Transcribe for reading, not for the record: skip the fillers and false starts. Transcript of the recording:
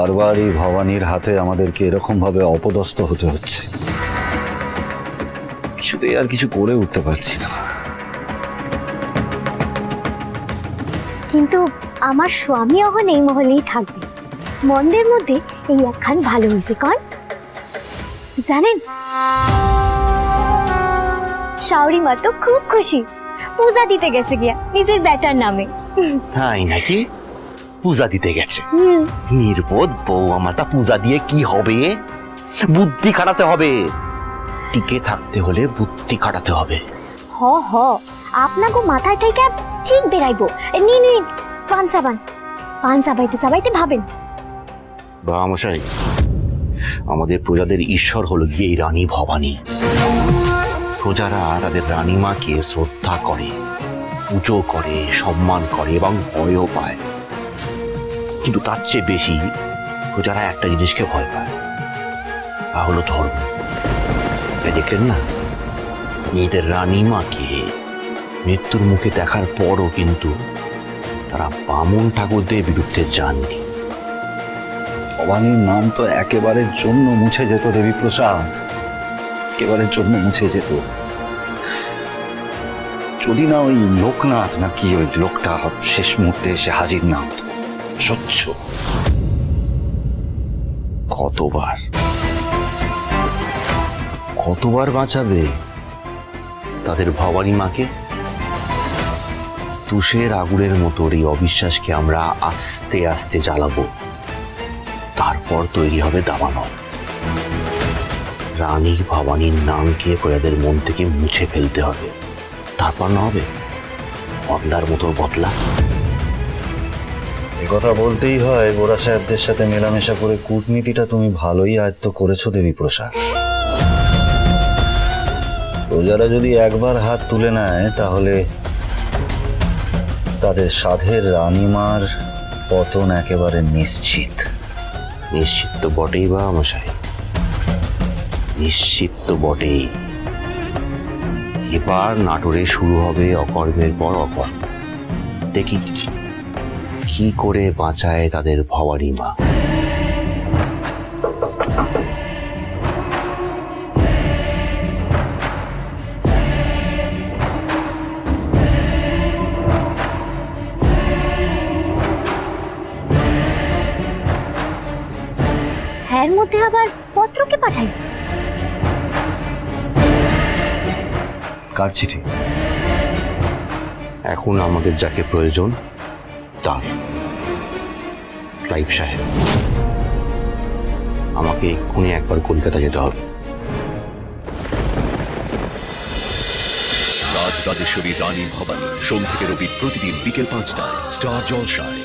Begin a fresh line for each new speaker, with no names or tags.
বারবার এই ভবানীর হাতে আমাদেরকে এরকম ভাবে অপদস্থ হতে হচ্ছে, কিছুতেই আর কিছু করে উঠতে পারছি না।
কিন্তু আমার স্বামী এখন এই মহলেই থাকবে। মন্দের মধ্যে এই একখান ভালো হয়েছে কন জানেন, শাওরি মা তো খুব খুশি, পূজা দিতে গেছে গিয়া নিজের বেটার নামে।
তাই নাকি? পূজা দিতে গেছে? নির্বোধ বউ আমার, তা পূজা দিয়ে কি হবে? বুদ্ধি খাটাতে হবে, টিকে থাকতে হলে বুদ্ধি খাটাতে হবে।
হ হ, আপনাকে মাথায় থেকে ঠিক বেরাইবো। নিন নিন পান সাবান, পান সাবাইতে সাবাইতে ভাবেন।
বা মশাই, আমাদের প্রজাদের ঈশ্বর হলো গিয়ে এই রানী ভবানী। প্রজারা তাদের রানীমাকে শ্রদ্ধা করে, পুজো করে, সম্মান করে এবং ভয়ও পায়। কিন্তু তার চেয়ে বেশি প্রজারা একটা জিনিসকে ভয় পায়, তা হলো ধর্ম। তাই দেখলেন না, নিজেদের রানীমাকে মৃত্যুর মুখে দেখার পরও কিন্তু তারা বামুন ঠাকুরদের বিরুদ্ধে যাননি।
ভবানীর নাম তো একেবারের জন্য মুছে যেত দেবীপ্রসাদ, একেবারের জন্য মুছে যেত, যদি না ওই লোকনাথ নাকি ওই লোকটা শেষ মুহূর্তে এসে হাজির না হতো। স্বচ্ছ
কতবার কতবার বাঁচাবে তাদের ভবানী মাকে? তুষের আগুনের মতো এই অবিশ্বাসকে আমরা আস্তে আস্তে জ্বালাবো, তারপর তৈরি হবে দাবানল। রানী ভবানীর নামকে প্রজাদের মন থেকে মুছে ফেলতে হবে, তারপর না হবে বদলার মতো বদলা।
কথা বলতেই হয়, বোরা সাহেবদের সাথে মেলামেশা করে কূটনীতিটা তুমি ভালোই আয়ত্ত করেছো দেবীপ্রসাদ। প্রজারা যদি একবার হাত তুলে নেয় তাহলে তাদের সাধের রানীমার পতন একেবারে নিশ্চিত।
নিশ্চিত তো বটেই বা মশাই, নিশ্চিত তো বটেই। এবার নাটোরে শুরু হবে অকর্মের পর অকর্ম। দেখি কি করে বাঁচায় তাদের ভবানী মা।
এর মধ্যে আবার পত্রকে পাঠাই।
কার চিঠি?
এখন আমাদের যাকে প্রয়োজন তার, ক্লাইভ সাহেব। আমাকে এক্ষুনি একবার কলকাতা যেতে হবে।
রাজরাজেশ্বরী রানী ভবানী, সোম থেকে রবি প্রতিদিন বিকেল 5টায় স্টার জলসায়।